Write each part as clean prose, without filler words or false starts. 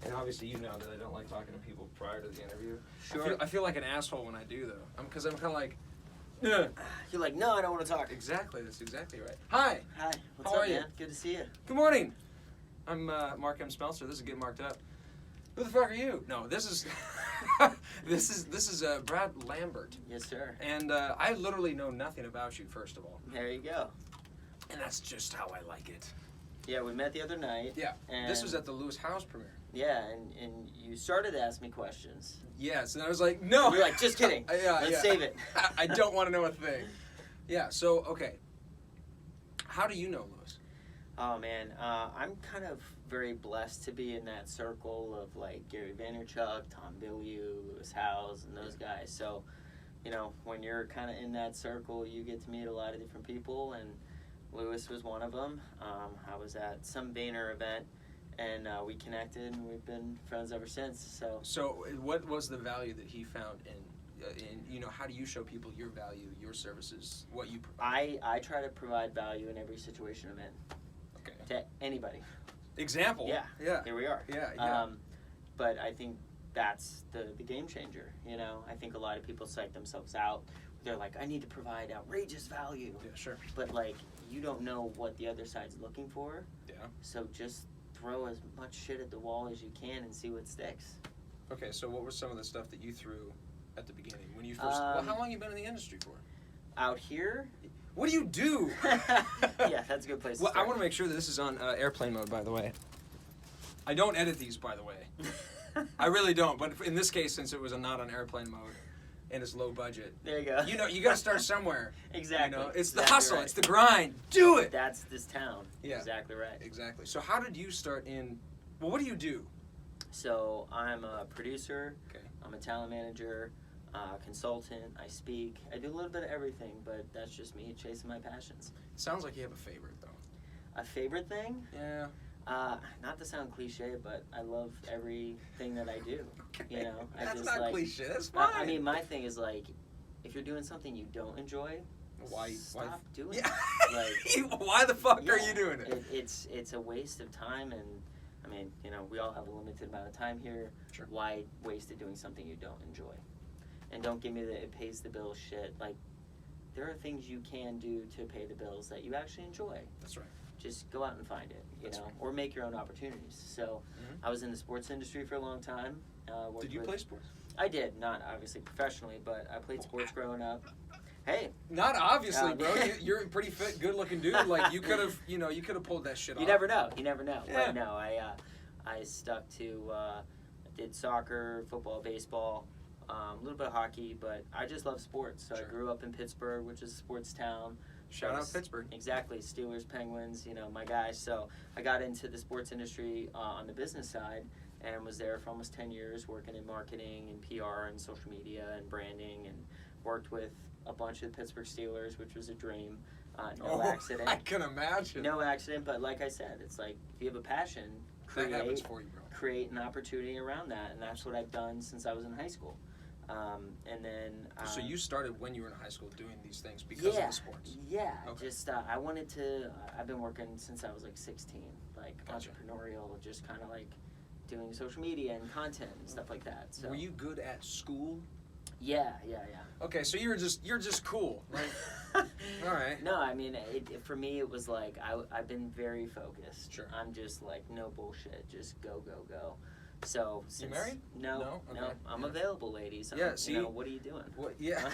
And obviously you know that I don't like talking to people prior to the interview. Sure. I feel like an asshole when I do, though. Because I'm kind of like, yeah. You're like, no, I don't want to talk. Exactly. That's exactly right. Hi. Hi. What's How up, are you? man? Good to see you. Good morning. I'm Mark M. Smeltzer. This is Get Marked Up. Who the fuck are you? No, this is this is Brad Lambert. Yes, sir. And I literally know nothing about you, first of all. There you go. And that's just how I like it. Yeah, we met the other night. Yeah. And This was at the Lewis House premiere. Yeah, and you started to ask me questions. Yes, and I was like, no. You're like, just kidding. Let's save it. I don't want to know a thing. Yeah, so, okay. How do you know Lewis? Oh, man. I'm kind of very blessed to be in that circle of, like, Gary Vaynerchuk, Tom Bilyeu, Lewis Howes, and those guys. So, you know, when you're kind of in that circle, you get to meet a lot of different people, and Lewis was one of them. I was at some Vayner event, and we connected, and we've been friends ever since. So what was the value that he found in you know, how do you show people your value, your services, what you provide? I try to provide value in every situation I'm in. Okay. To anybody. Example. Yeah. Yeah. Here we are. Yeah. But I think that's the game changer. You know, I think a lot of people psych themselves out. They're like, I need to provide outrageous value. Yeah, sure. But, like, you don't know what the other side's looking for. Yeah. So just throw as much shit at the wall as you can and see what sticks. Okay, so what was some of the stuff that you threw at the beginning when you first? Well, how long have you been in the industry for? Out here? What do you do? Yeah, that's a good place to Well, start. I want to make sure that this is on airplane mode, by the way. I don't edit these, by the way. I really don't. But in this case, since it was not on airplane mode and it's low budget, There you go. you know, you got to start somewhere. Exactly. You know, it's the Exactly hustle. right. It's the grind. Do it. That's this town. Yeah. Exactly right. Exactly. So how did you start in? Well, what do you do? So I'm a producer. Okay. I'm a talent manager, consultant. I speak. I do a little bit of everything, but that's just me chasing my passions. Sounds like you have a favorite, though. A favorite thing? Yeah. Not to sound cliche, but I love everything that I do. Okay. You know, I That's just not like, cliche. That's fine. I mean, my thing is like, if you're doing something you don't enjoy, stop doing Yeah. it. Like, why the fuck are yeah, you doing it? It's a waste of time, and I mean, you know, we all have a limited amount of time here. Sure. Why waste it doing something you don't enjoy? And don't give me the it pays the bills shit. Like, there are things you can do to pay the bills that you actually enjoy. That's right. Just go out and find it, you That's know, right. or make your own opportunities. So, I was in the sports industry for a long time. Did you play sports? I did, not obviously professionally, but I played sports growing up. Hey, Not obviously, bro. You're a pretty fit, good-looking dude. Like you could have pulled that shit off. you never know. You never know. Yeah. But no, I stuck to did soccer, football, baseball, a little bit of hockey, but I just love sports. So Sure. I grew up in Pittsburgh, which is a sports town. Shout out Pittsburgh. Exactly, Steelers, Penguins, you know, my guys. So I got into the sports industry on the business side and was there for almost 10 years working in marketing and PR and social media and branding, and worked with a bunch of the Pittsburgh Steelers, which was a dream. No accident. I can imagine. No accident, but like I said, it's like if you have a passion, that happens for you, bro. create an opportunity around that, and that's what I've done since I was in high school. And then So you started when you were in high school doing these things because of the sports. Yeah, Okay. just I wanted to. I've been working since I was like 16, like Gotcha. entrepreneurial, just kind of like doing social media and content and stuff like that. So Were you good at school? Yeah. Okay, so you're just cool, right? All right. No, I mean, for me, it was like I've been very focused. Sure. I'm just like no bullshit, just go. So since, You married? No. No? Okay. I'm Yeah. available, ladies. Yeah, see? You know, what are you doing? What? Yeah.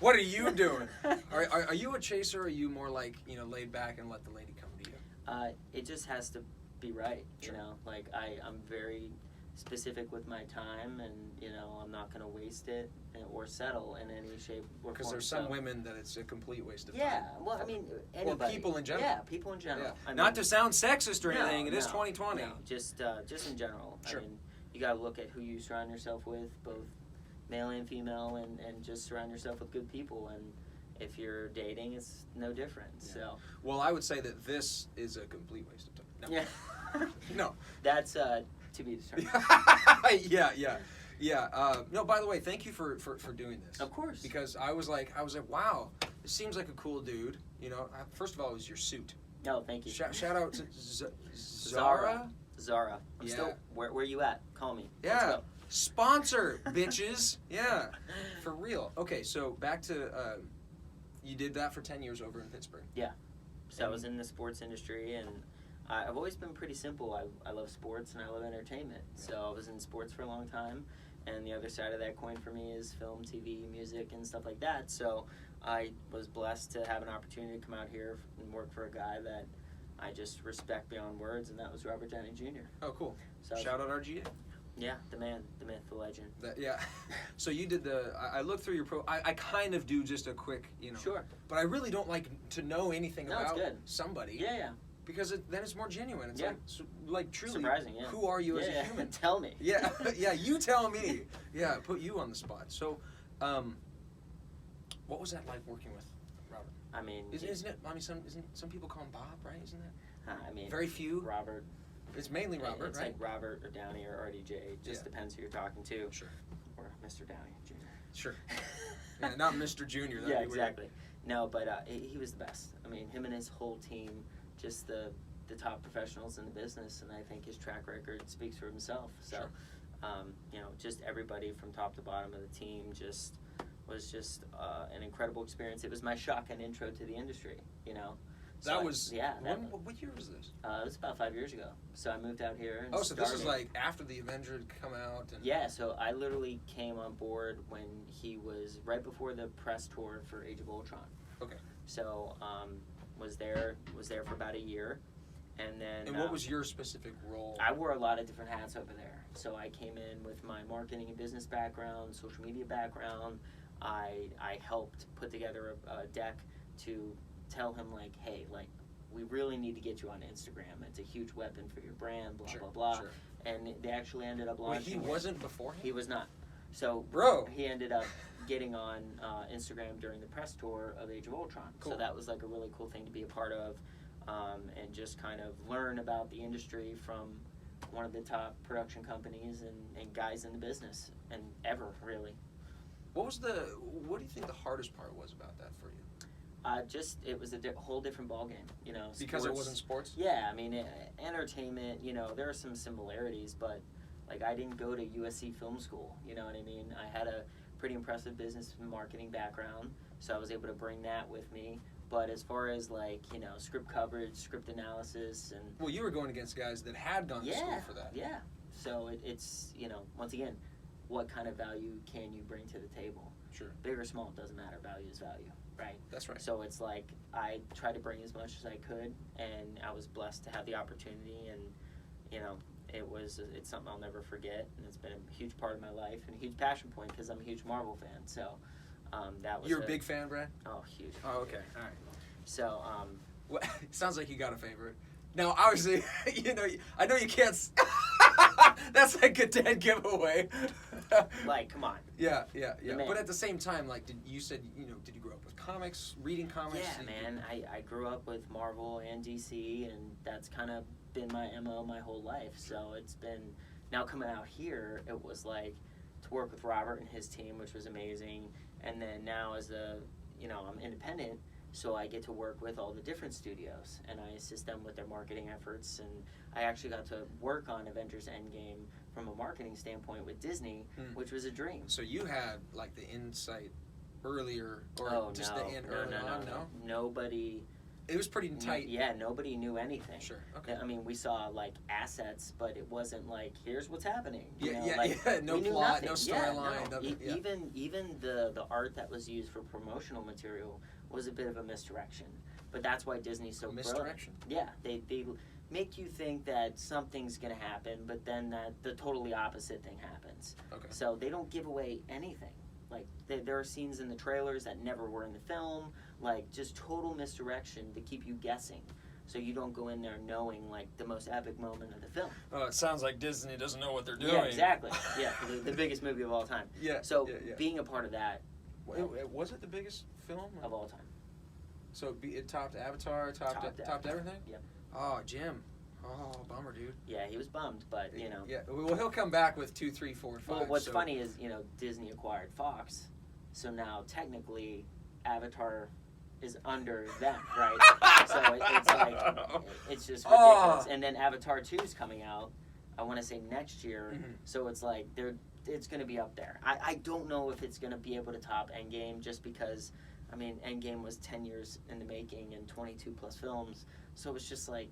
What are you doing? Are you a chaser? Or are you more like, you know, laid back and let the lady come to you? It just has to be right. Sure. You know, like I'm very specific with my time, and you know, I'm not going to waste it or settle in any shape or form. Because there's some women that it's a complete waste of time. Yeah, well, I mean, anybody. Or people in general. Yeah, people in general. Yeah. I mean, Not to sound sexist or no, anything, it is no, 2020. No, just in general. Sure. I mean, you got to look at who you surround yourself with, both male and female, and just surround yourself with good people. And if you're dating, it's no different. Yeah. So. Well, I would say that this is a complete waste of time. No. Yeah. No. That's to be determined. Yeah. No, by the way, thank you for doing this. Of course. Because I was like, wow, this seems like a cool dude. You know, first of all, it was your suit. No, thank you. Shout out to Zara. Zara. I'm still. Where you at? Call me. Yeah. Let's go. Sponsor, bitches. Yeah. For real. Okay, so back to you did that for 10 years over in Pittsburgh. Yeah. So I was in the sports industry, and I've always been pretty simple. I love sports and I love entertainment. So I was in sports for a long time, and the other side of that coin for me is film, TV, music, and stuff like that. So I was blessed to have an opportunity to come out here and work for a guy that I just respect beyond words, and that was Robert Downey Jr. Oh, cool. So Shout out RGA. Yeah, the man, the myth, the legend. Yeah. So you did I looked through your I kind of do just a quick, Sure. But I really don't like to know anything No, it's about good. somebody. Yeah. Then it's more genuine. It's Yeah. like truly Surprising, yeah. Who are you as a human? Tell me. Yeah. Yeah, you tell me. Yeah, put you on the spot. So what was that like working with Robert? I mean, Isn't it? I mean, some people call him Bob, right? Isn't that? I mean, very few. Robert. It's mainly Robert, it's right? like Robert or Downey or RDJ. It just depends who you're talking to. Sure. Or Mr. Downey Jr. Sure. Yeah, not Mr. Jr. Yeah, exactly. No, but he was the best. I mean, him and his whole team, just the top professionals in the business, and I think his track record speaks for himself. So, sure. Just everybody from top to bottom of the team was just an incredible experience. It was my shotgun intro to the industry, So what year was this? It was about 5 years ago. So I moved out here. And so this is like after the Avenger had come out. And... Yeah, so I literally came on board when he was right before the press tour for Age of Ultron. Okay. So was there for about a year, and then. And what was your specific role? I wore a lot of different hats over there. So I came in with my marketing and business background, social media background. I helped put together a deck to tell him, like, hey, like, we really need to get you on Instagram. It's a huge weapon for your brand, blah, blah, blah. Sure. And they actually ended up launching. Wait, he wasn't beforehand? He was not. So he ended up getting on Instagram during the press tour of Age of Ultron. Cool. So that was like a really cool thing to be a part of, and just kind of learn about the industry from one of the top production companies and guys in the business, and ever, really. What do you think the hardest part was about that for you? It was a whole different ballgame, Sports, because it wasn't sports? Yeah, I mean, entertainment, there are some similarities, but, like, I didn't go to USC Film School, you know what I mean? I had a pretty impressive business and marketing background, so I was able to bring that with me. But as far as, like, script coverage, script analysis, and... Well, you were going against guys that had gone to school for that. Yeah, so it's, once again, what kind of value can you bring to the table? Sure. Big or small, doesn't matter. Value is value, right? That's right. So it's like I tried to bring as much as I could, and I was blessed to have the opportunity, and, it's something I'll never forget, and it's been a huge part of my life and a huge passion point because I'm a huge Marvel fan, so that was... You're a big fan, Brad? Oh, huge. Oh, okay. All right. So, well, it sounds like you got a favorite. Now, obviously, I know you can't... That's like a dead giveaway. Like, come on. Yeah. But at the same time, like, did you grow up with comics, reading comics? Yeah, man. I grew up with Marvel and DC, and that's kind of been my MO my whole life. So it's been, now coming out here, it was like to work with Robert and his team, which was amazing. And then now as I'm independent, so I get to work with all the different studios, and I assist them with their marketing efforts. And I actually got to work on Avengers Endgame from a marketing standpoint with Disney, which was a dream. So you had, like, the insight earlier, or no. Nobody... It was pretty tight. Yeah, nobody knew anything. Sure, okay. I mean, we saw, like, assets, but it wasn't like, here's what's happening. No plot, no storyline. Even the art that was used for promotional material was a bit of a misdirection. But that's why Disney's so misdirection? Brilliant. Yeah, they make you think that something's going to happen, but then the totally opposite thing happens. Okay. So they don't give away anything. Like, there are scenes in the trailers that never were in the film, like, just total misdirection to keep you guessing, so you don't go in there knowing, like, the most epic moment of the film. Oh, it sounds like Disney doesn't know what they're doing. Yeah, exactly. Yeah, the biggest movie of all time. Yeah. So being a part of that... Was it the biggest film? Of all time. So it topped Avatar, topped everything? Yep. Oh, Jim. Oh, bummer, dude. Yeah, he was bummed, but, Yeah, well, he'll come back with 2, 3, 4, 5. Well, what's funny is, Disney acquired Fox, so now, technically, Avatar is under them, right? So it's like, it's just ridiculous. And then Avatar 2 is coming out, I want to say next year. Mm-hmm. So it's like it's going to be up there. I don't know if it's going to be able to top Endgame, just because, I mean, Endgame was 10 years in the making and 22 plus films. So it's just like,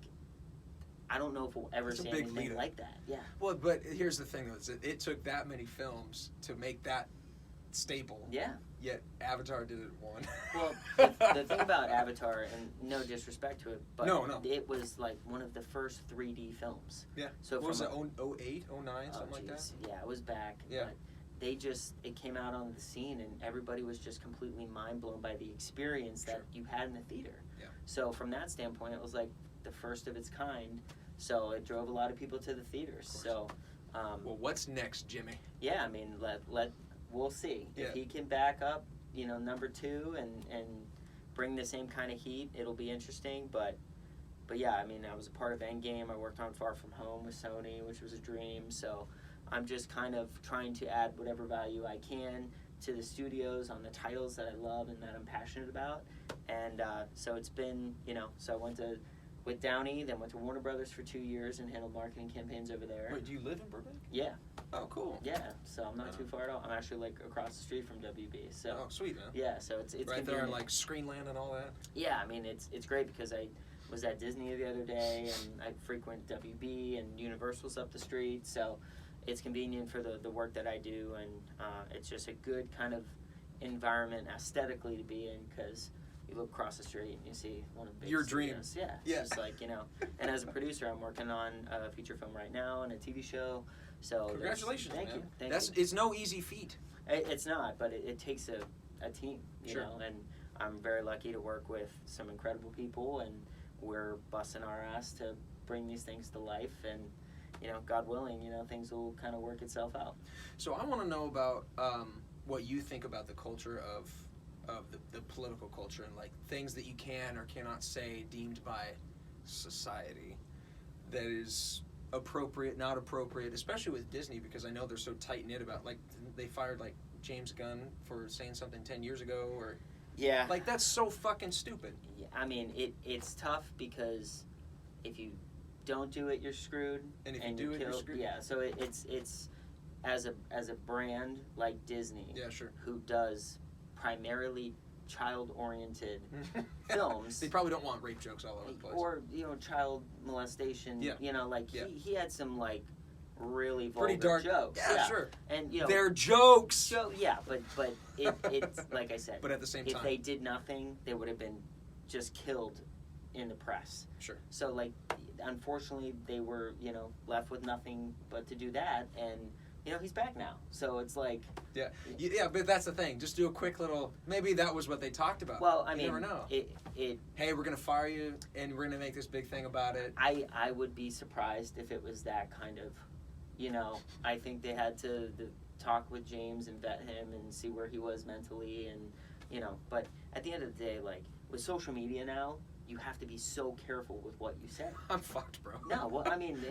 I don't know if we'll ever see anything like that. Yeah. Well, but here's the thing, though. Is it took that many films to make that staple. Yeah. Yet Avatar did it in one. Well, the thing about Avatar, and no disrespect to it, but it was like one of the first 3D films. Yeah. So what was it, 08, 09, something like that? Yeah, it was back. Yeah. But it came out on the scene, and everybody was just completely mind blown by the experience that you had in the theater. Yeah. So from that standpoint, it was like the first of its kind. So it drove a lot of people to the theaters. So. Well, what's next, Jimmy? Yeah, I mean, we'll see. Yeah. If he can back up, number 2 and bring the same kind of heat, it'll be interesting. But yeah, I mean, I was a part of Endgame. I worked on Far From Home with Sony, which was a dream. So I'm just kind of trying to add whatever value I can to the studios on the titles that I love and that I'm passionate about. And so it's been, so I went with Downey, then went to Warner Brothers for 2 years and handled marketing campaigns over there. Wait, do you live in Burbank? Yeah. Oh, cool. Yeah, so I'm not too far at all. I'm actually like across the street from WB. So. Oh, sweet, man. Yeah, so it's right convenient. there in like Screenland and all that. Yeah, I mean it's great because I was at Disney the other day and I frequent WB and Universal's up the street, so it's convenient for the work that I do, and it's just a good kind of environment aesthetically to be in, because you look across the street and you see one of the big your studios. dream. Yeah, it's just like, and as a producer, I'm working on a feature film right now and a TV show. So congratulations, thank man. you. Thank you. It's no easy feat. It's not, but it takes a team, you Sure. know, and I'm very lucky to work with some incredible people, and we're busting our ass to bring these things to life, and God willing, things will kind of work itself out. So I want to know about what you think about the culture of the political culture, and like things that you can or cannot say deemed by society that is appropriate, not appropriate, especially with Disney, because I know they're so tight-knit about, like, they fired like James Gunn for saying something 10 years ago, or yeah, like that's so fucking stupid. Yeah, I mean it's tough because if you don't do it, you're screwed, and if you do it, you're screwed. Yeah, so it's as a brand like Disney, yeah, sure, who does primarily child-oriented films. They probably don't want rape jokes all over the place. Or, child molestation. Yeah. He had some, like, really vulgar pretty dark jokes. Yeah, sure. And, they're jokes! So, yeah, but it's, like I said, but at the same time, if they did nothing, they would have been just killed in the press. Sure. So, like, unfortunately, they were, left with nothing but to do that, and he's back now. So it's like... Yeah, but that's the thing. Just do a quick little... Maybe that was what they talked about. Well, I mean... You never know. Hey, we're going to fire you, and we're going to make this big thing about it. I would be surprised if it was that kind of... I think they had to talk with James and vet him and see where he was mentally, and, But at the end of the day, like, with social media now, you have to be so careful with what you say. I'm fucked, bro. No, well, I mean,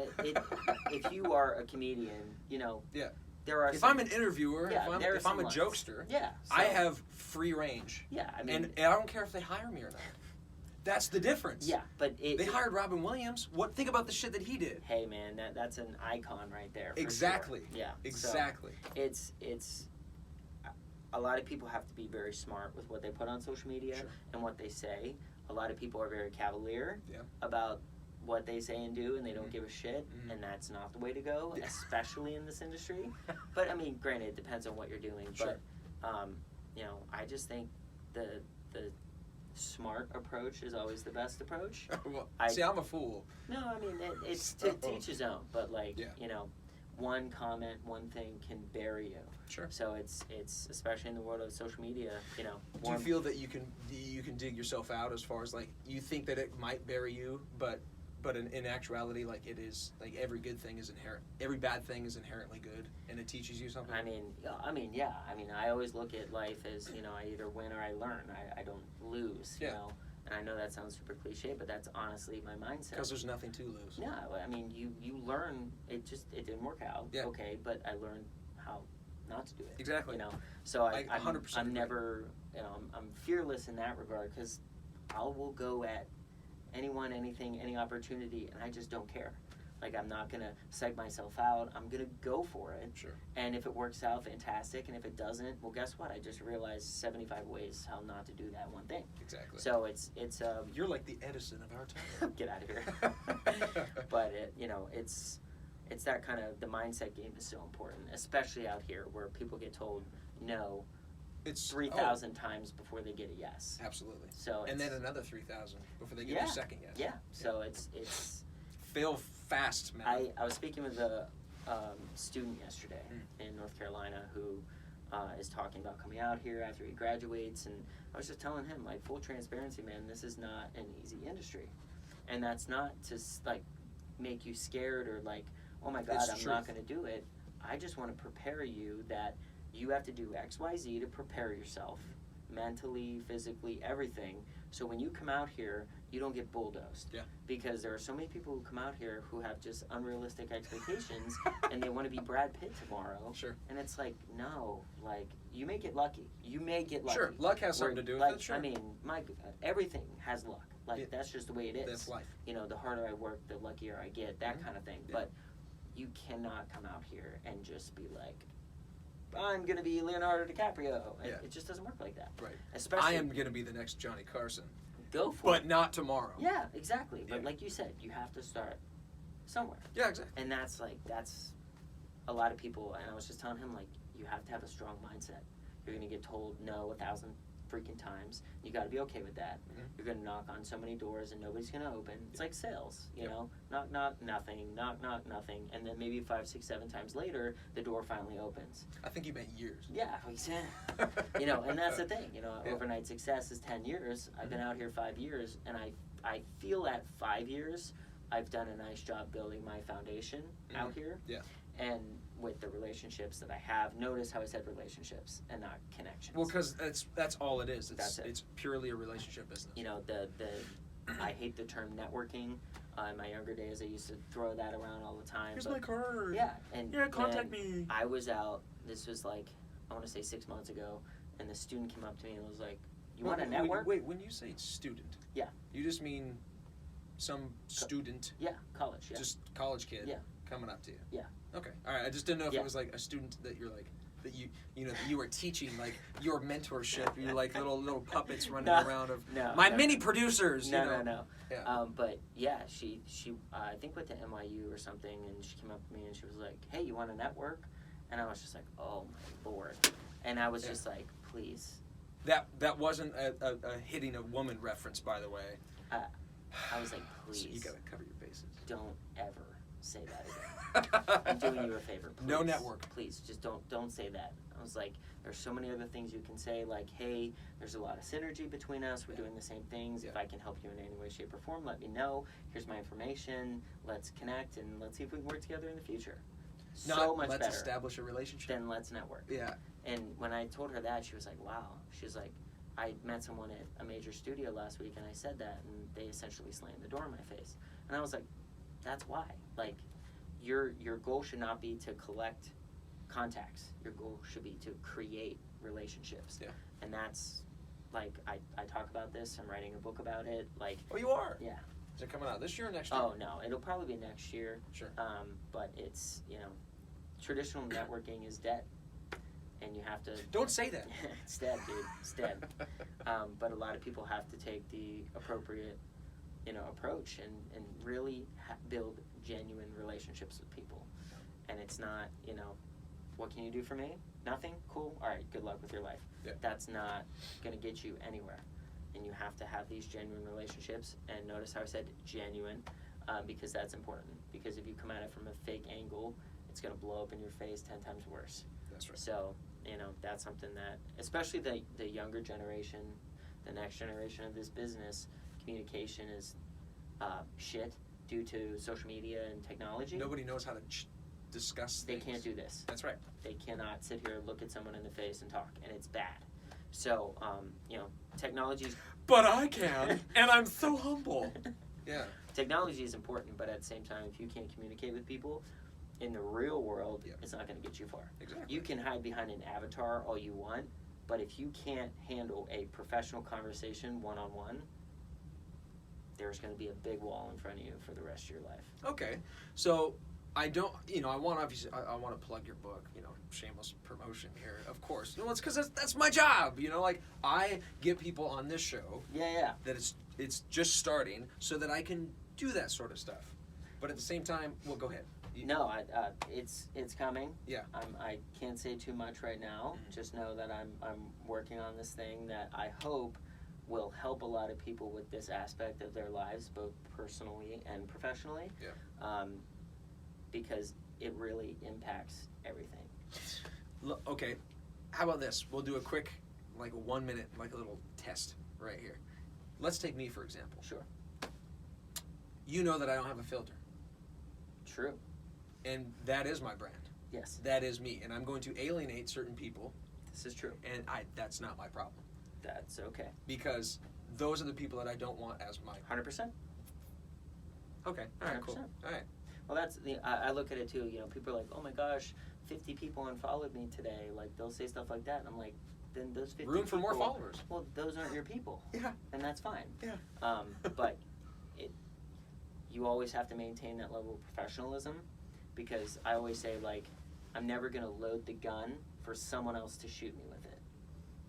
if you are a comedian, Yeah. There are. If I'm an interviewer, yeah, if I'm a jokester, yeah, so, I have free range. Yeah, I mean, and I don't care if they hire me or not. That's the difference. Yeah, but they hired Robin Williams. Think about the shit that he did. Hey, man, that's an icon right there. For exactly. Sure. Yeah. Exactly. So it's. A lot of people have to be very smart with what they put on social media and what they say. A lot of people are very cavalier about what they say and do, and they don't give a shit, and that's not the way to go, especially in this industry. But I mean, granted, it depends on what you're doing. Sure. But I just think the smart approach is always the best approach. Well, I'm a fool. No, I mean it's to each his own. But one comment, one thing can bury you. Sure. So it's especially in the world of social media, Do you feel that you can dig yourself out as far as, like, you think that it might bury you, but in actuality, like, it is, like, every good thing is inherent, every bad thing is inherently good, and it teaches you something? I mean, yeah. I mean, I always look at life as, I either win or I learn. I don't lose, you know. And I know that sounds super cliche, but that's honestly my mindset. Because there's nothing to lose. No, I mean, you learn. It didn't work out. Yeah. Okay, but I learned how not to do it. Exactly. So I'm 100% I'm never, I'm fearless in that regard, because I will go at anyone, anything, any opportunity, and I just don't care. Like, I'm not going to psych myself out. I'm going to go for it. Sure. And if it works out, fantastic. And if it doesn't, well, guess what? I just realized 75 ways how not to do that one thing. Exactly. So it's You're like the Edison of our time. get out of here. But it's that kind of, the mindset game is so important, especially out here where people get told no. It's 3,000 times before they get a yes. Absolutely. So and then another 3,000 before they get their second yes. Yeah. So it's fail fast, man. I was speaking with a student yesterday in North Carolina who is talking about coming out here after he graduates, and I was just telling him, like, full transparency, man, this is not an easy industry, and that's not to like make you scared or like, oh my God, I'm not going to do it. I just want to prepare you that you have to do X, Y, Z to prepare yourself mentally, physically, everything. So when you come out here, you don't get bulldozed. Yeah. Because there are so many people who come out here who have just unrealistic expectations and they want to be Brad Pitt tomorrow. Sure. And it's like, no, like, you may get lucky. You may get lucky. Sure, luck has something to do with like, it, sure. I mean, everything has luck. Like, that's just the way it is. That's life. You know, the harder I work, the luckier I get, that kind of thing. Yeah. But you cannot come out here and just be like, I'm going to be Leonardo DiCaprio. Yeah. It just doesn't work like that. Right. Especially, I am going to be the next Johnny Carson. Go for it. But not tomorrow. Yeah, exactly. But Yeah. like you said, you have to start somewhere. Yeah, exactly. And that's a lot of people, and I was just telling him, like, you have to have a strong mindset. You're going to get told no 1,000 freaking times. You got to be okay with that. Mm-hmm. You're going to knock on so many doors and nobody's going to open. It's like sales, you know? Knock, knock, nothing. Knock, knock, nothing. And then maybe 5, 6, 7 times later, the door finally opens. I think you meant years. Yeah, you know, and that's the thing. You know, Yeah. overnight success is 10 years. I've been out here 5 years, and I feel at 5 years, I've done a nice job building my foundation out here. Yeah. And with the relationships that I have, notice how I said relationships and not connections. Well, because that's all it is. It's purely a relationship business. You know, I hate the term networking. In my younger days, I used to throw that around all the time. Here's my card. Yeah, and contact me. I was out. This was like, I want to say 6 months ago, and the student came up to me and was like, "You want to network?" Wait, when you say student, Yeah, you just mean some student, yeah, college, yeah, just college kid, Yeah. coming up to you. Yeah. Okay. All right. I just didn't know if Yeah. it was like a student that you're like that you know that you were teaching, like your mentorship. You're like little puppets running around of my mini producers. No. Yeah. But yeah, she I think went to NYU or something, and she came up to me and she was like, "Hey, you want to network?" And I was just like, "Oh my Lord," and I was just like, "Please." That wasn't a hitting a woman reference, by the way. I was like, "Please." So you gotta cover your bases. Don't ever say that again. I'm doing you a favor. Please. No network. Please, just don't say that. I was like, there's so many other things you can say, like, hey, there's a lot of synergy between us. We're doing the same things. If I can help you in any way, shape, or form, let me know. Here's my information. Let's connect, and let's see if we can work together in the future. So much let's better establish a relationship. than let's network. Yeah. And when I told her that, she was like, wow. She was like, I met someone at a major studio last week, and I said that, and they essentially slammed the door in my face. And I was like, that's why. Like, your goal should not be to collect contacts. Your goal should be to create relationships. Yeah. And that's, like, I talk about this. I'm writing a book about it. Like, Oh, you are? yeah. Is it coming out this year or next year? Oh, no. It'll probably be next year. Sure. But it's, you know, traditional networking is dead. And you have to... Don't say that. It's dead, dude. It's dead. But a lot of people have to take the appropriate, you know, approach and really build genuine relationships with people. And it's not, you know, what can you do for me? Nothing? Cool. All right, good luck with your life. Yeah. That's not going to get you anywhere. And you have to have these genuine relationships. And notice how I said genuine, because that's important. Because if you come at it from a fake angle, it's going to blow up in your face 10 times worse. That's right. So, you know, that's something that, especially the younger generation, the next generation of this business, communication is shit due to social media and technology. Nobody knows how to discuss They things. can't do this. That's right. They cannot sit here, look at someone in the face and talk, and it's bad. So, you know, technology's... But I can, and I'm so humble. Yeah. Technology is important, but at the same time, if you can't communicate with people, in the real world, it's not going to get you far. Exactly. You can hide behind an avatar all you want, but if you can't handle a professional conversation one-on-one, there's going to be a big wall in front of you for the rest of your life. Okay, so I don't, I want to obviously, I want to plug your book, shameless promotion here, of course. It's because that's my job, like I get people on this show. Yeah. That it's just starting so that I can do that sort of stuff. But at the same time, well, go ahead. No, it's coming. Yeah. I can't say too much right now. Mm-hmm. Just know that I'm working on this thing that I hope will help a lot of people with this aspect of their lives, both personally and professionally. Yeah. Because it really impacts everything. Okay, how about this? We'll do a quick, like a 1 minute, like a little test right here. Let's take me, for example. Sure. You know that I don't have a filter. True. And that is my brand. Yes. That is me. And I'm going to alienate certain people. This is true. And that's not my problem. That's okay. Because those are the people that I don't want as my... 100%. Okay. All right, 100%. cool. All right. Well, that's I look at it too. People are like, "Oh my gosh, 50 people unfollowed me today." Like they'll say stuff like that, and I'm like, "Then those 50 room for people, more followers." Well, those aren't your people. Yeah. And that's fine. Yeah. But you always have to maintain that level of professionalism, because I always say, like, I'm never gonna load the gun for someone else to shoot me with it.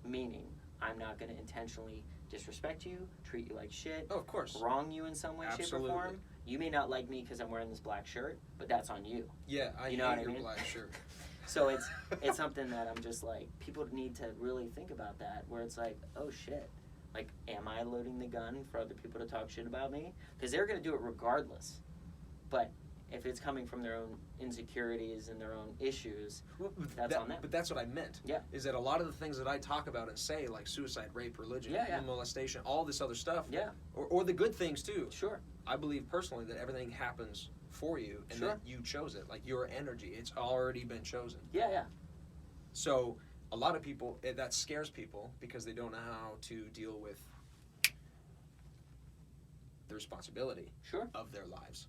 Meaning, I'm not gonna intentionally disrespect you, treat you like shit, Oh, of course. wrong you in some way, Absolutely. shape, or form. You may not like me because I'm wearing this black shirt, but that's on you. Yeah, I You know hate what I your mean? black shirt. So it's something that I'm just like, people need to really think about that, where it's like, oh shit, like, am I loading the gun for other people to talk shit about me? Because they're going to do it regardless. But if it's coming from their own insecurities and their own issues, that's on them. But that's what I meant. Yeah. Is that a lot of the things that I talk about and say, like suicide, rape, religion, Yeah. molestation, all this other stuff, Yeah. or the good things too. Sure. I believe personally that everything happens for you and Sure. that you chose it. Like your energy, it's already been chosen. Yeah. So a lot of people, that scares people because they don't know how to deal with the responsibility Sure. of their lives.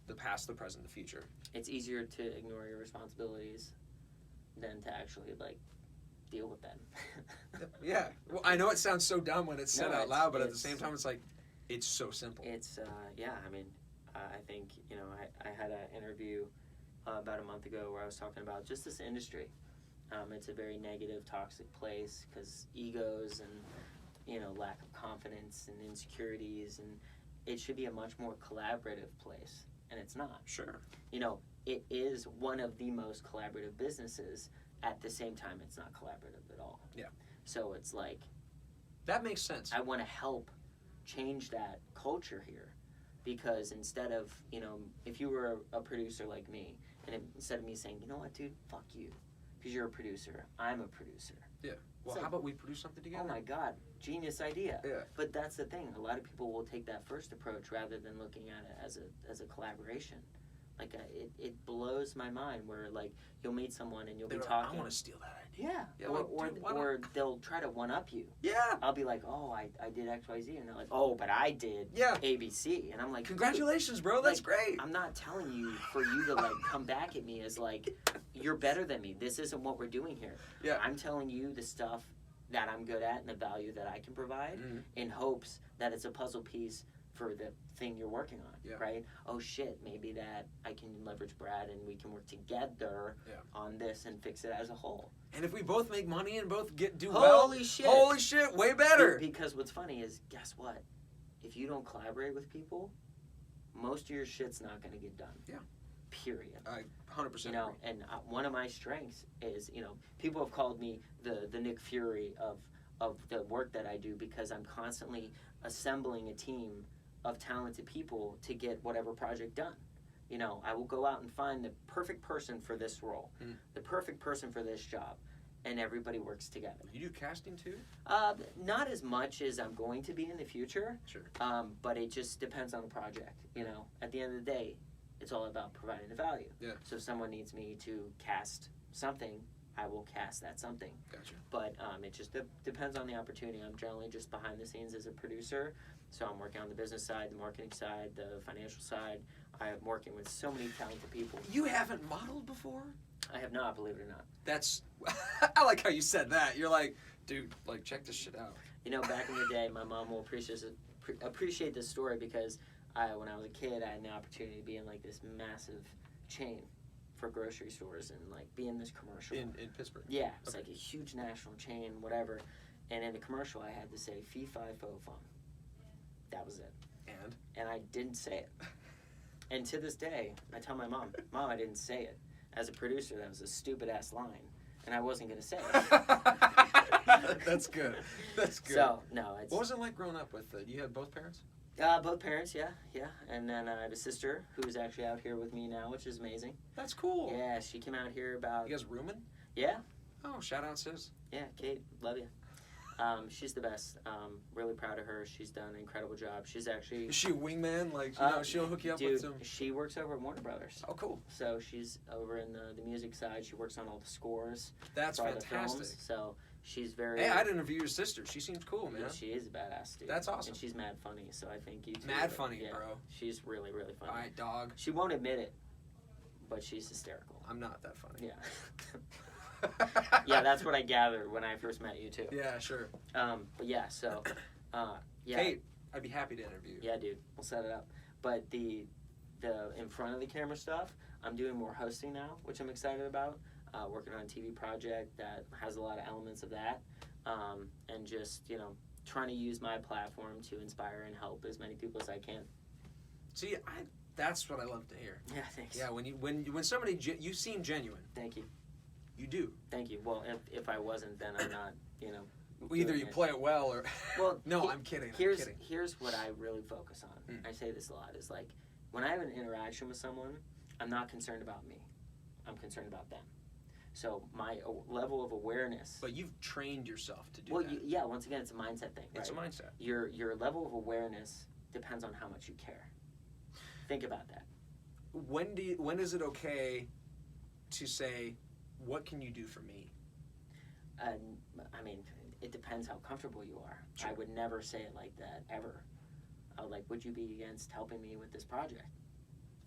The past, the present, the future. It's easier to ignore your responsibilities than to actually, like, deal with them. Yeah. Well, I know it sounds so dumb when it's said No, out loud, but at the it's- same time, it's like, it's so simple. It's, yeah, I mean, I think, I had an interview about a month ago where I was talking about just this industry. It's a very negative, toxic place because egos and, lack of confidence and insecurities, and it should be a much more collaborative place, and it's not. Sure. It is one of the most collaborative businesses. At the same time, it's not collaborative at all. Yeah. So it's like, That makes sense. I want to help change that culture here, because instead of, if you were a producer like me, and instead of me saying, you know what, dude, fuck you, because you're a producer, I'm a producer. Yeah. Well, So- how about we produce something together? Oh my God, genius idea. Yeah. But that's the thing. A lot of people will take that first approach rather than looking at it as a collaboration. Like, it blows my mind where, like, you'll meet someone and you'll be talking. I want to steal that idea. Yeah. Yeah, or like, dude, why or they'll try to one-up you. Yeah. I'll be like, oh, I did X, Y, Z. And they're like, oh, but I did Yeah. ABC. And I'm like, Congratulations, bro. That's great. I'm not telling you for you to, like, come back at me as, like, you're better than me. This isn't what we're doing here. Yeah. I'm telling you the stuff that I'm good at and the value that I can provide in hopes that it's a puzzle piece for the thing you're working on, Yeah. right? Oh shit, maybe that I can leverage Brad and we can work together on this and fix it as a whole. And if we both make money and both do well, Holy shit, way better. Because what's funny is, guess what? If you don't collaborate with people, most of your shit's not going to get done. Yeah. Period. I 100% agree. And one of my strengths is, people have called me the Nick Fury of the work that I do, because I'm constantly assembling a team of talented people to get whatever project done. I will go out and find the perfect person for this role, the perfect person for this job, and everybody works together. You do casting too? Not as much as I'm going to be in the future, Sure. but it just depends on the project. At the end of the day, it's all about providing the value. Yeah. So if someone needs me to cast something, I will cast that something. Gotcha. But it just depends on the opportunity. I'm generally just behind the scenes as a producer. So I'm working on the business side, the marketing side, the financial side. I am working with so many talented people. You haven't modeled before? I have not, believe it or not. That's... I like how you said that. You're like, dude, like, check this shit out. Back in the day, my mom will appreciate this story because when I was a kid, I had the opportunity to be in like this massive chain for grocery stores and like be in this commercial. In Pittsburgh? Yeah, it's like a huge national chain, whatever. And in the commercial, I had to say fee, fi, fo, fum. That was it. And I didn't say it. And to this day, I tell my mom, I didn't say it. As a producer, that was a stupid-ass line, and I wasn't going to say it. That's good. That's good. So, no. It's, what was it like growing up with, you had both parents? Both parents, yeah. And then I have a sister who's actually out here with me now, which is amazing. That's cool. Yeah, she came out here about... You guys rooming? Yeah. Oh, shout out, sis. Yeah, Kate, love you. She's the best. Really proud of her. She's done an incredible job. She's actually... Is she a wingman? Like, you know, she'll hook you up dude, with some... She works over at Warner Brothers. Oh, cool. So she's over in the music side. She works on all the scores. That's for all fantastic. the films. So she's very... Hey, I'd interview your sister. She seems cool, man. Yeah, she is a badass, dude. That's awesome. And she's mad funny, so I think you too. Mad funny, yeah, bro. She's really, really funny. All right, dog. She won't admit it, but she's hysterical. I'm not that funny. Yeah. Yeah, that's what I gathered when I first met you, too. Yeah, sure. But yeah, so... yeah. Kate, I'd be happy to interview you. Yeah, dude. We'll set it up. But the in front of the camera stuff, I'm doing more hosting now, which I'm excited about. Working on a TV project that has a lot of elements of that. And just, you know, trying to use my platform to inspire and help as many people as I can. See, that's what I love to hear. Yeah, thanks. Yeah, when somebody, you seem genuine. Thank you. You do. Thank you. Well, if I wasn't, then I'm not, you know. Either you play it well or... Well, no, I'm kidding. Here's what I really focus on. I say this a lot, is like, when I have an interaction with someone, I'm not concerned about me. I'm concerned about them. So my level of awareness... But you've trained yourself to do well, that. Yeah, once again, it's a mindset thing. It's right? a mindset. Your level of awareness depends on how much you care. Think about that. When is it okay to say, what can you do for me? I mean, it depends how comfortable you are. Sure. I would never say it like that, ever. Like, would you be against helping me with this project?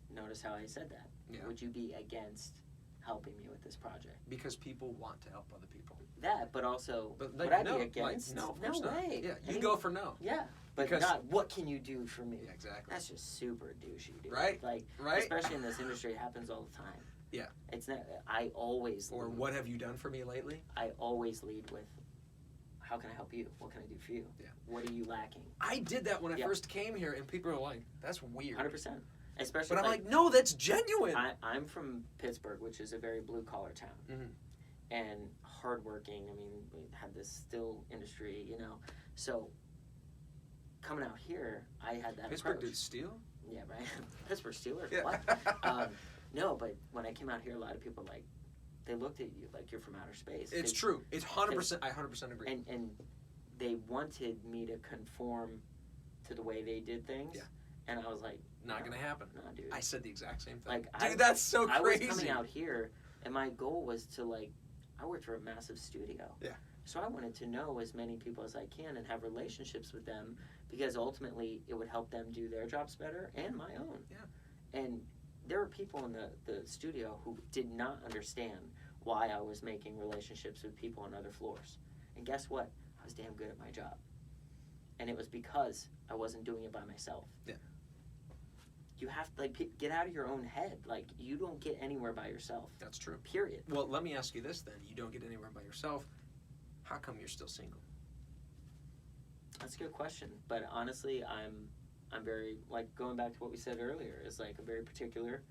Notice how I said that. Yeah. Would you be against helping me with this project? Because people want to help other people. That, but also, But would I be against? no, of course no not. way. Yeah, I mean, go for no. Yeah, but Because- not, what can you do for me? Yeah, exactly. That's just super douchey, dude. Right? Like, Right? especially in this industry, it happens all the time. Yeah. It's not, I always Or lead. what have you done for me lately? I always lead with, how can I help you? What can I do for you? Yeah. What are you lacking? I did that when I Yeah. first came here, and people are like, that's weird. 100%. Especially But I'm like, no, that's genuine. I'm from Pittsburgh, which is a very blue-collar town. Mhm. And hardworking. I mean, we had this steel industry, you know. So, coming out here, I had that Pittsburgh approach. did steel? Yeah, right? Pittsburgh Steelers, Yeah. what? No, but when I came out here, a lot of people, like, they looked at you like you're from outer space. It's true. It's 100%. I 100% agree. And they wanted me to conform to the way they did things. Yeah. And I was like, Not no, going to happen. nah, dude. I said the exact same thing. Like, dude, that's so I crazy. was coming out here, and my goal was to, like, I worked for a massive studio. Yeah. So I wanted to know as many people as I can and have relationships with them, because ultimately it would help them do their jobs better and my own. Yeah. And there were people in the studio who did not understand why I was making relationships with people on other floors. And guess what? I was damn good at my job. And it was because I wasn't doing it by myself. Yeah. You have to, like, get out of your own head. Like, you don't get anywhere by yourself. That's true. Period. Well, let me ask you this then. You don't get anywhere by yourself. How come you're still single? That's a good question. But honestly, I'm very, like, going back to what we said earlier, is like, I'm very particular,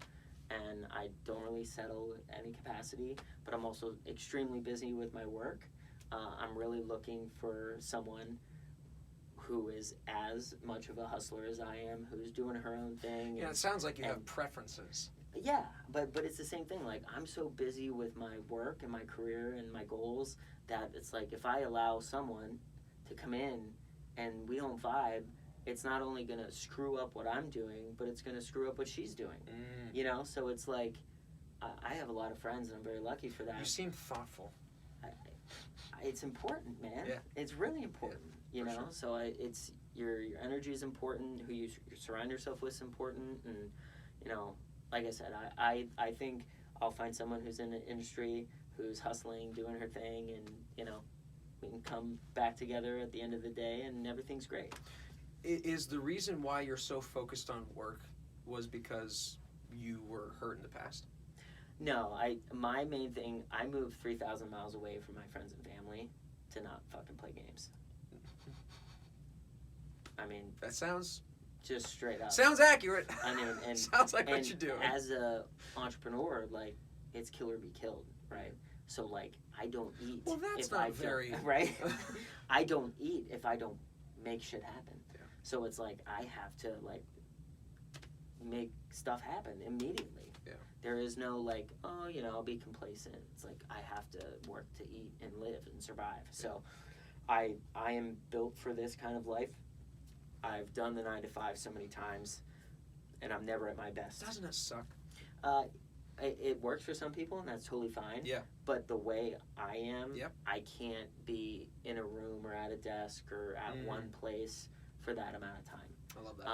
and I don't really settle any capacity, but I'm also extremely busy with my work. I'm really looking for someone who is as much of a hustler as I am, who's doing her own thing. Yeah, and, it sounds like you have preferences. Yeah, but it's the same thing. Like, I'm so busy with my work and my career and my goals that it's like, if I allow someone to come in and we don't vibe, it's not only going to screw up what I'm doing, but it's going to screw up what she's doing. You know? So it's like, I have a lot of friends, and I'm very lucky for that. You seem thoughtful. It's important, man. Yeah. It's really important, you know? sure. So it's, your energy is important, who you surround yourself with is important, and, you know, like I said, I think I'll find someone who's in the industry, who's hustling, doing her thing, and, you know, we can come back together at the end of the day, and everything's great. is the reason why you're so focused on work was because you were hurt in the past? No, my main thing, I moved 3,000 miles away from my friends and family to not fucking play games. I mean, that sounds just straight up. Sounds accurate. I mean, and sounds like what you do. As a entrepreneur, like, it's kill or be killed, right? So, like, I don't eat. Well, that's if not I very don't, right. I don't eat if I don't make shit happen. Yeah. So it's like I have to like make stuff happen immediately. Yeah. There is no like, oh, you know, I'll be complacent. It's like I have to work to eat and live and survive. So I am built for this kind of life. I've done the 9 to 5 so many times, and I'm never at my best. Doesn't it suck? It works for some people, and that's totally fine. Yeah. But the way I am, Yep. I can't be in a room or at a desk or at one place for that amount of time. I love that.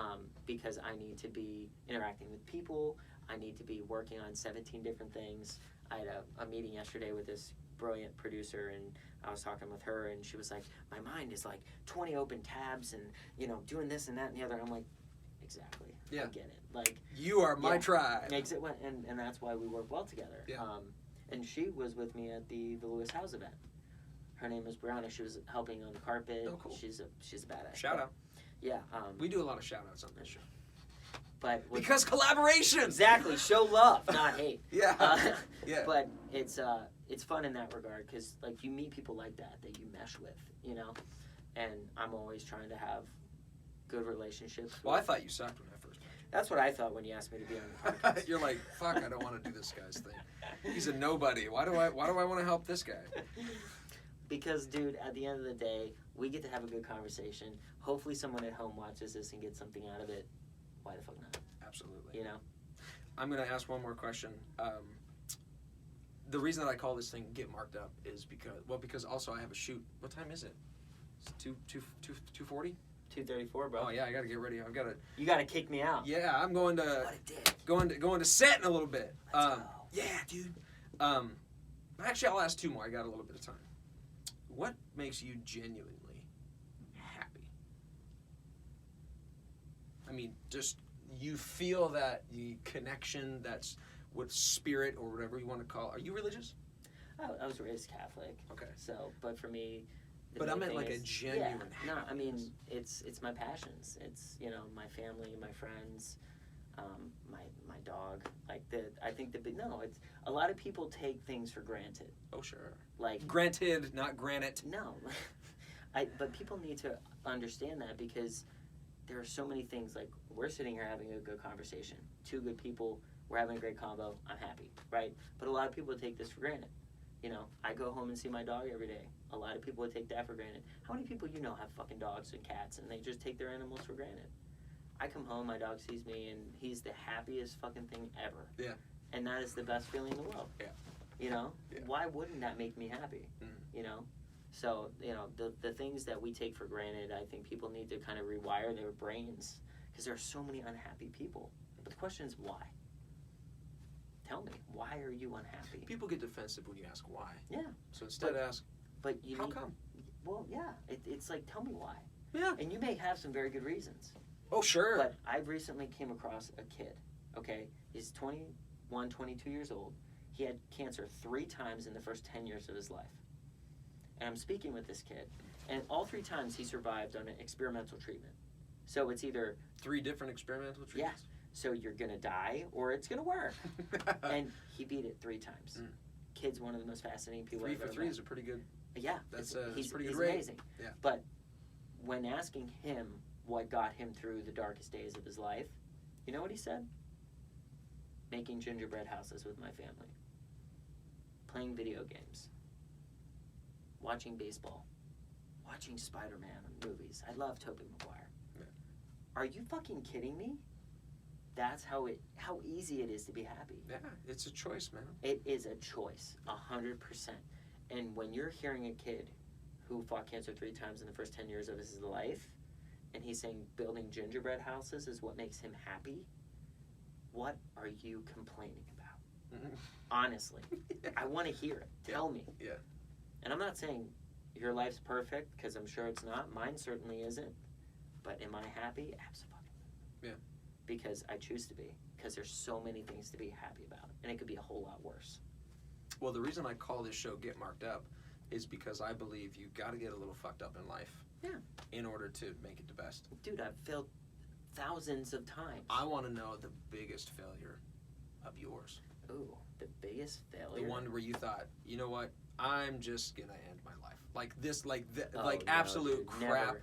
Because I need to be interacting with people. I need to be working on 17 different things. I had a meeting yesterday with this brilliant producer, and I was talking with her, and she was like, my mind is like 20 open tabs and, you know, doing this and that and the other. I'm like, exactly. Yeah. I get it. Like, you are my tribe. And that's why we work well together. Yeah. And she was with me at the Lewis House event. Her name was Brianna. She was helping on the carpet. Oh, cool. She's a badass. Shout out. Yeah. We do a lot of shout outs on this show. But because collaboration. Exactly. Show love, not hate. Yeah. Yeah. But it's fun in that regard because like you meet people like that you mesh with, you know. And I'm always trying to have good relationships. Well, I thought you sucked when I first met you. That's what I thought when you asked me to be on the podcast. You're like, fuck, I don't want to do this guy's thing. He's a nobody. Why do I want to help this guy? Because, dude, at the end of the day, we get to have a good conversation. Hopefully someone at home watches this and gets something out of it. Why the fuck not? Absolutely. You know? I'm going to ask one more question. The reason that I call this thing Get Marked Up is because also I have a shoot. What time is it? It's 2:40? 2:34, bro. Oh yeah, I gotta get ready. You gotta kick me out. Yeah, I'm going to What a dick. going to set in a little bit. Let's go. Yeah, dude. Actually, I'll ask 2 more. I got a little bit of time. What makes you genuinely happy? I mean, just you feel that the connection that's with spirit or whatever you want to call it. Are you religious? I was raised Catholic. Okay. So, but for me, But I meant like a genuine happiness. No, I mean, it's my passions. It's, you know, my family, my friends, my dog. Like, it's, a lot of people take things for granted. Oh, sure. Like. Granted, not granite. No. But people need to understand that because there are so many things, like, we're sitting here having a good conversation. 2 good people, we're having a great combo, I'm happy, right? But a lot of people take this for granted. You know, I go home and see my dog every day. A lot of people would take that for granted. How many people you know have fucking dogs and cats and they just take their animals for granted? I come home, my dog sees me, and he's the happiest fucking thing ever. Yeah. And that is the best feeling in the world. Yeah. You know? Yeah. Why wouldn't that make me happy? Mm. You know? So, you know, the things that we take for granted, I think people need to kind of rewire their brains because there are so many unhappy people. But the question is why? Tell me, why are you unhappy? People get defensive when you ask why. Yeah. So instead ask, but you how need, come? Well, yeah. It's like, tell me why. Yeah. And you may have some very good reasons. Oh, sure. But I recently came across a kid, okay? He's 21, 22 years old. He had cancer 3 times in the first 10 years of his life. And I'm speaking with this kid, and all 3 times he survived on an experimental treatment. So it's either... 3 different experimental treatments? Yeah. So you're going to die, or it's going to work. And he beat it 3 times. Mm. Kid's one of the most fascinating people 3 I've for ever 3 met. is a pretty good... Yeah. That's he's pretty good he's rate. Amazing. Yeah. But when asking him what got him through the darkest days of his life, you know what he said? Making gingerbread houses with my family. Playing video games. Watching baseball. Watching Spider-Man movies. I love Tobey Maguire. Yeah. Are you fucking kidding me? That's how easy it is to be happy. Yeah, it's a choice, man. It is a choice, 100%. And when you're hearing a kid who fought cancer 3 times in the first 10 years of his life, and he's saying building gingerbread houses is what makes him happy, what are you complaining about? Mm-hmm. Honestly. Yeah. I want to hear it. Tell me. Yeah. And I'm not saying your life's perfect, because I'm sure it's not. Mine certainly isn't. But am I happy? Absolutely. Yeah. Because I choose to be. Because there's so many things to be happy about, and it could be a whole lot worse. Well, the reason I call this show Get Marked Up is because I believe you got to get a little fucked up in life. Yeah. In order to make it the best. Dude, I've failed thousands of times. I want to know the biggest failure of yours. Ooh, the biggest failure? The one where you thought, you know what, I'm just going to end my life. Like this, like No, absolute dude, crap.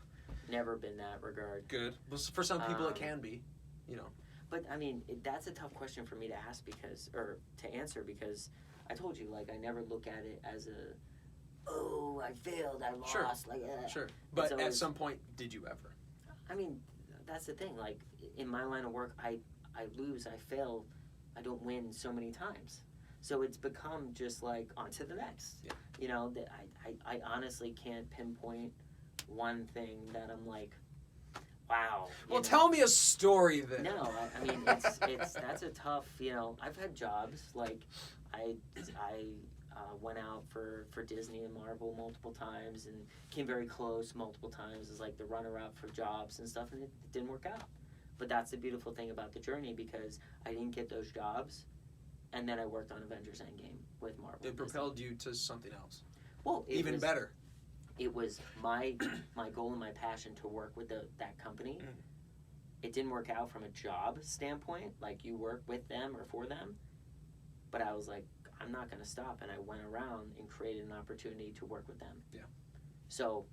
Never been that regard. Good. Well, for some people it can be, you know. But, I mean, that's a tough question for me to ask or to answer because I told you, like, I never look at it as oh, I failed, I lost. Sure. Like, Sure. But at some point, did you ever? I mean, that's the thing. Like, in my line of work, I lose, I fail, I don't win so many times. So it's become just like, on to the next. Yeah. You know, that I honestly can't pinpoint one thing that I'm like, wow. Well, tell me a story then. No, I mean, it's that's a tough, you know, I've had jobs, like, I went out for Disney and Marvel multiple times and came very close multiple times as like the runner-up for jobs and stuff, and it didn't work out. But that's the beautiful thing about the journey because I didn't get those jobs, and then I worked on Avengers Endgame with Marvel. It propelled you to something else. Well, even better. It was my goal and my passion to work with that company. Mm. It didn't work out from a job standpoint, like you work with them or for them, but I was like, I'm not going to stop, and I went around and created an opportunity to work with them. Yeah. So,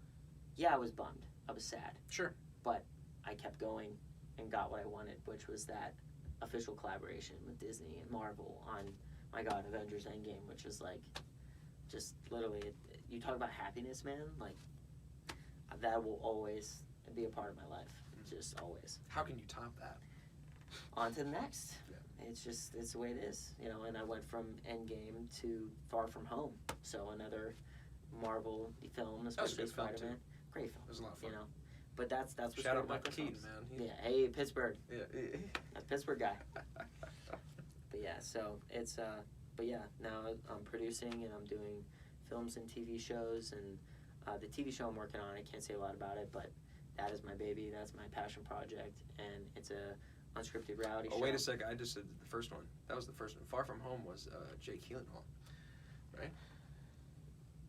yeah, I was bummed. I was sad. Sure. But I kept going and got what I wanted, which was that official collaboration with Disney and Marvel on, my God, Avengers Endgame, which is like, just literally, you talk about happiness, man, like, that will always be a part of my life. Just always. How can you top that? On to the next. Yeah. It's the way it is, you know. And I went from Endgame to Far From Home, so another Marvel film, especially Spider-Man. Great film. It was a lot of fun. You know, but that's what's Shout great out Michael about the Keaton, films. man. Yeah. Hey, Pittsburgh. Yeah. A Pittsburgh guy. But yeah, so it's but yeah, now I'm producing and I'm doing films and TV shows, and the TV show I'm working on, I can't say a lot about it, but that is my baby. That's my passion project, and it's a unscripted reality show. Oh, wait a second. I just said the first one. That was the first one. Far From Home was Jake Gyllenhaal, right?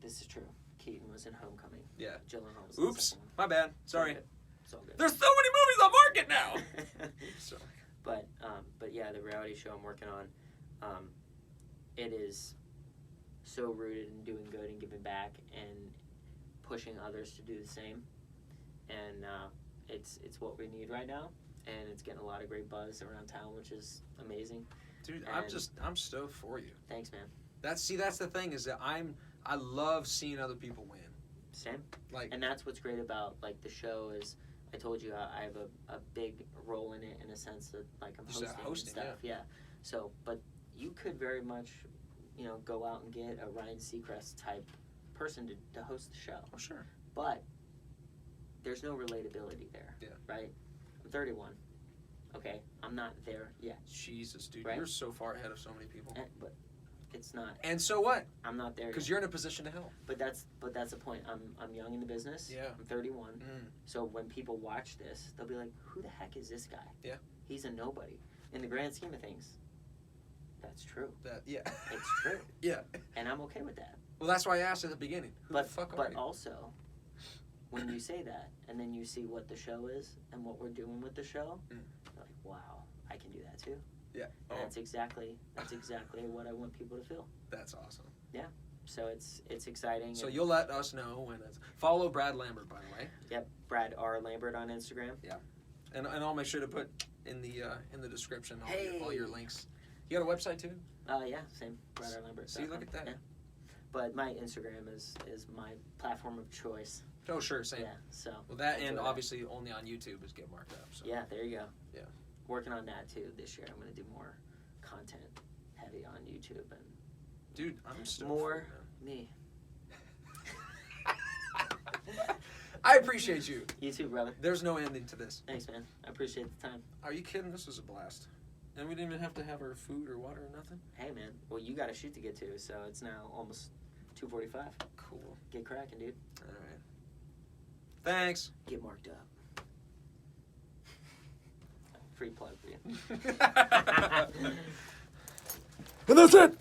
This is true. Keaton was in Homecoming. Yeah. Gyllenhaal was Oops. My bad. Sorry. It's all good. There's so many movies on market now. So. But yeah, the reality show I'm working on, it is so rooted in doing good and giving back and pushing others to do the same. And it's what we need right now, and it's getting a lot of great buzz around town, which is amazing. Dude, And I'm stoked for you. Thanks, man. That's the thing is that I love seeing other people win. Same. Like, And that's what's great about like the show is I told you I have a big role in it in a sense that like I'm Just hosting and stuff. Yeah. So, but you could very much, you know, go out and get a Ryan Seacrest type person to host the show. oh sure. But there's no relatability there. Yeah. Right? I'm 31. Okay, I'm not there yet. Jesus, dude, Right? you're so far ahead of so many people. But it's not. And so what? I'm not there Because yet. you're in a position to help. But that's the point. I'm young in the business. Yeah. I'm 31. Mm. So when people watch this, they'll be like, "Who the heck is this guy?" Yeah. He's a nobody. In the grand scheme of things, that's true. Yeah. It's true. Yeah. And I'm okay with that. Well, that's why I asked at the beginning. Who the fuck are But you? also, when you say that, and then you see what the show is and what we're doing with the show, you're like, wow, I can do that too. Yeah. And that's exactly what I want people to feel. That's awesome. So it's exciting. So you'll let us know when it's. Follow Brad Lambert, by the way. Yep, Brad R. Lambert on Instagram. And I'll make sure to put in the description all your Hey. links. You got a website too? Yeah, same. Brad R. Lambert. See, look at that. Yeah. But my Instagram is my platform of choice. Oh, sure, same. Yeah. So. Well, that enjoy and that. obviously only on YouTube is Get Marked Up. So. Yeah, there you go. Yeah. Working on that too this year. I'm going to do more content heavy on YouTube and Dude, I'm stoked more for me. you, man. I appreciate you. You too, brother. There's no ending to this. Thanks, man. I appreciate the time. Are you kidding? This was a blast. And we didn't even have to have our food or water or nothing? Hey, man. Well, you got a shoot to get to, so it's now almost 2:45. Cool. Get cracking, dude. All right. Thanks. Get marked up. Free plug for you. And that's it.